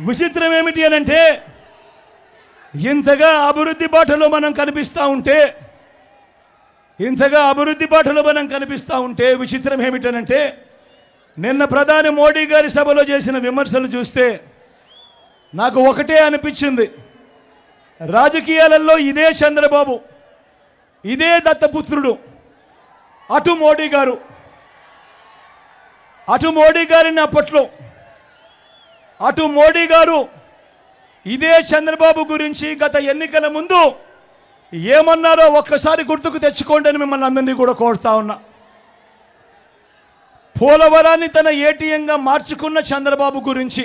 విచిత్రం ఏమిటి అనంటే ఇంతగా అభివృద్ధి బాటలో మనం కనిపిస్తూ ఉంటే విచిత్రం ఏమిటనంటే నిన్న ప్రధాని మోడీ గారి సభలో చేసిన విమర్శలు చూస్తే నాకు ఒకటే అనిపించింది. రాజకీయాలలో ఇదే చంద్రబాబు, ఇదే దత్తపుత్రుడు, అటు మోడీ గారిని అప్పట్లో అటు మోడీ గారు ఇదే చంద్రబాబు గురించి గత ఎన్నికల ముందు ఏమన్నారో ఒక్కసారి గుర్తుకు తెచ్చుకోండి అని మిమ్మల్ని అందరినీ కూడా కోరుతా ఉన్నా. పోలవరాన్ని తన ఏటీఎంగా మార్చుకున్న చంద్రబాబు గురించి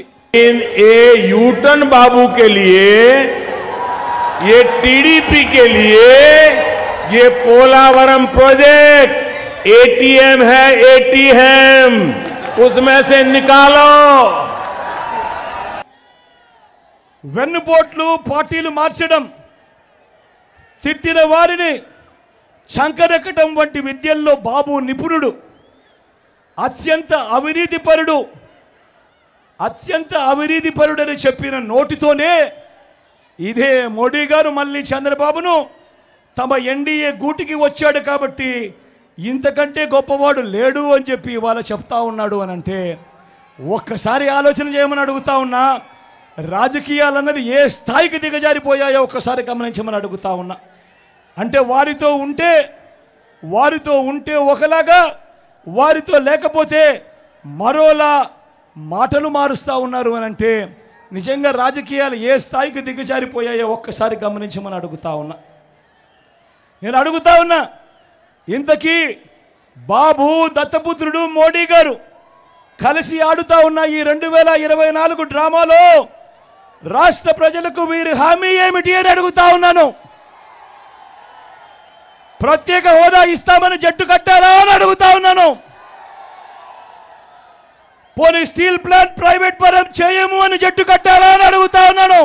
यूटर्न बाबू के लिए, ये टीडीपी के लिए ये पोलावरम प्रोजेक्ट एटीएम है, एटीएम उसमें से निकालो. వెన్నుపోట్లు పార్టీలు మార్చడం, తిట్టిన వారిని చంకరెక్కడం వంటి విద్యల్లో బాబు నిపుణుడు, అత్యంత అవినీతిపరుడని చెప్పిన నోటితోనే ఇదే మోడీ గారు మళ్ళీ చంద్రబాబును తమ ఎన్డీఏ గూటికి వచ్చాడు కాబట్టి ఇంతకంటే గొప్పవాడు లేడు అని చెప్పి ఇవాళ చెప్తా ఉన్నాడు అని అంటే ఒక్కసారి ఆలోచన చేయమని అడుగుతా ఉన్నా. రాజకీయాలన్నది ఏ స్థాయికి దిగజారిపోయాయో ఒక్కసారి గమనించమని అడుగుతా ఉన్నా. అంటే వారితో ఉంటే ఒకలాగా, వారితో లేకపోతే మరోలా మాటలు మారుస్తూ ఉన్నారు అని అంటే నిజంగా రాజకీయాలు ఏ స్థాయికి దిగజారిపోయాయో ఒక్కసారి గమనించమని అడుగుతా ఉన్నా. నేను అడుగుతా ఉన్నా, ఇంతకీ బాబు, దత్తపుత్రుడు, మోడీ గారు కలిసి ఆడుతా ఉన్న ఈ 2024 డ్రామాలో రాష్ట్ర ప్రజలకు వీరి హామీ ఏమిటి అని అడుగుతా ఉన్నాను. ప్రత్యేక హోదా ఇస్తామని జట్టు కట్టారా అని అడుగుతా ఉన్నాను. పోనీ స్టీల్ ప్లాంట్ ప్రైవేట్ పరం చేయము అని జట్టు కట్టారా అని అడుగుతా ఉన్నాను.